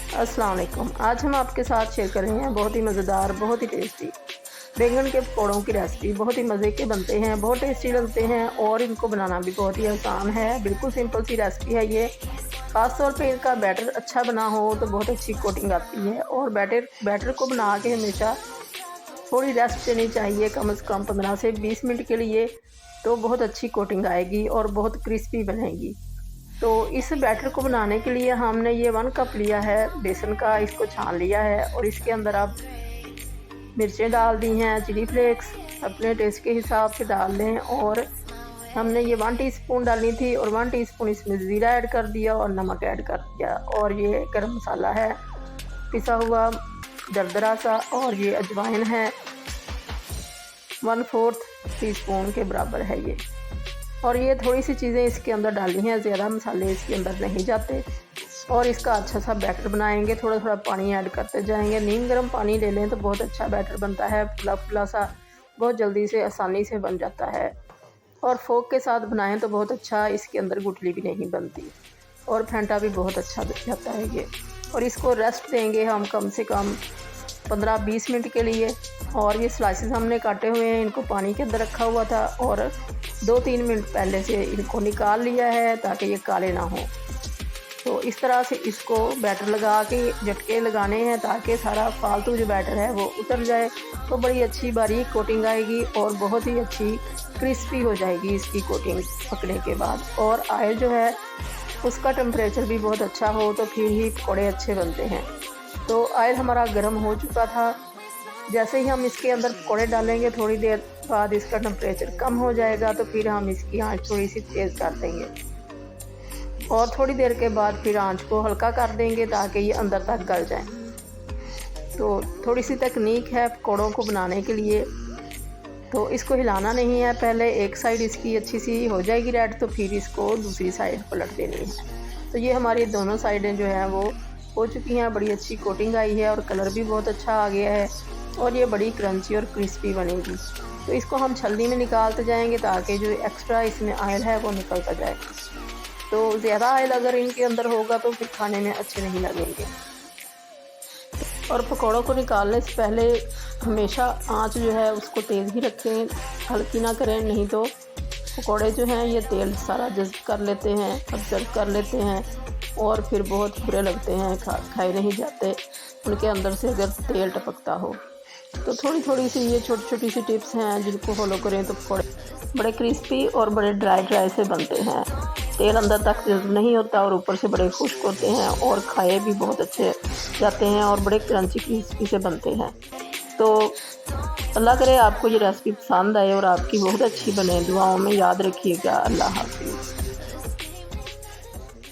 अस्सलाम वालेकुम। आज हम आपके साथ शेयर कर रहे हैं बहुत ही मज़ेदार, बहुत ही टेस्टी बैंगन के पकौड़ों की रेसिपी। बहुत ही मज़े के बनते हैं, बहुत टेस्टी लगते हैं और इनको बनाना भी बहुत ही आसान है। बिल्कुल सिंपल सी रेसिपी है ये। ख़ास तौर पे इनका बैटर अच्छा बना हो तो बहुत अच्छी कोटिंग आती है। और बैटर को बना के हमेशा थोड़ी रेस्ट देनी चाहिए, कम से कम 15 से 20 मिनट के लिए, तो बहुत अच्छी कोटिंग आएगी और बहुत क्रिस्पी बनेगी। तो इस बैटर को बनाने के लिए हमने ये 1 कप लिया है बेसन का, इसको छान लिया है और इसके अंदर आप मिर्चें डाल दी हैं, चिली फ्लेक्स अपने टेस्ट के हिसाब से डाल लें। और हमने ये 1 टीस्पून डालनी थी और 1 टीस्पून इसमें ज़ीरा ऐड कर दिया और नमक ऐड कर दिया। और ये गरम मसाला है पिसा हुआ दरदरा सा, और ये अजवाइन है 1/4 टीस्पून के बराबर है ये। और ये थोड़ी सी चीज़ें इसके अंदर डाली हैं, ज़्यादा मसाले इसके अंदर नहीं जाते। और इसका अच्छा सा बैटर बनाएंगे, थोड़ा थोड़ा पानी ऐड करते जाएंगे। नीम गर्म पानी ले लें तो बहुत अच्छा बैटर बनता है, फुला फुला सा, बहुत जल्दी से आसानी से बन जाता है। और फोक के साथ बनाएं तो बहुत अच्छा, इसके अंदर गुठली भी नहीं बनती और फेंटा भी बहुत अच्छा जाता है ये। और इसको रेस्ट देंगे हम कम से कम 15-20 मिनट के लिए। और ये स्लाइसेस हमने काटे हुए हैं, इनको पानी के अंदर रखा हुआ था और 2-3 मिनट पहले से इनको निकाल लिया है ताकि ये काले ना हो। तो इस तरह से इसको बैटर लगा के झटके लगाने हैं ताकि सारा फालतू जो बैटर है वो उतर जाए। तो बड़ी अच्छी बारीक कोटिंग आएगी और बहुत ही अच्छी क्रिस्पी हो जाएगी इसकी कोटिंग पकने के बाद। और ऑयल जो है उसका टेम्परेचर भी बहुत अच्छा हो तो फिर ही पकौड़े अच्छे बनते हैं। तो ऑयल हमारा गर्म हो चुका था। जैसे ही हम इसके अंदर पकौड़े डालेंगे थोड़ी देर बाद इसका टेम्परेचर कम हो जाएगा, तो फिर हम इसकी आंच थोड़ी सी तेज़ कर देंगे और थोड़ी देर के बाद फिर आंच को हल्का कर देंगे ताकि ये अंदर तक गल जाए। तो थोड़ी सी तकनीक है पकौड़ों को बनाने के लिए। तो इसको हिलाना नहीं है, पहले एक साइड इसकी अच्छी सी हो जाएगी रेड तो फिर इसको दूसरी साइड पलट देनी है। तो ये हमारी दोनों साइडें जो हैं वो हो चुकी हैं, बड़ी अच्छी कोटिंग आई है और कलर भी बहुत अच्छा आ गया है और ये बड़ी क्रंची और क्रिस्पी बनेगी। तो इसको हम छलनी में निकालते जाएंगे ताकि जो एक्स्ट्रा इसमें ऑयल है वो निकलता जाए। तो ज़्यादा ऑयल अगर इनके अंदर होगा तो फिर खाने में अच्छे नहीं लगेंगे। और पकौड़ों को निकालने से पहले हमेशा आंच जो है उसको तेज़ ही रखें, हल्की ना करें, नहीं तो पकौड़े जो हैं ये तेल सारा जज़्ब कर लेते हैं, अब्जर्व कर लेते हैं और फिर बहुत बुरे लगते हैं, खाए नहीं जाते उनके अंदर से अगर तेल टपकता हो। तो थोड़ी थोड़ी सी ये छोटी छोटी सी टिप्स हैं जिनको फॉलो करें तो पकौड़े बड़े क्रिस्पी और बड़े ड्राई से बनते हैं। तेल अंदर तक जज़्ब नहीं होता और ऊपर से बड़े खुश्क होते हैं और खाए भी बहुत अच्छे जाते हैं और बड़े क्रंची क्रिस्पी से बनते हैं। तो अल्लाह करे आपको ये रेसिपी पसंद आए और आपकी बहुत अच्छी बने। दुआओं में याद रखिएगा। अल्लाह हाफ़िज़।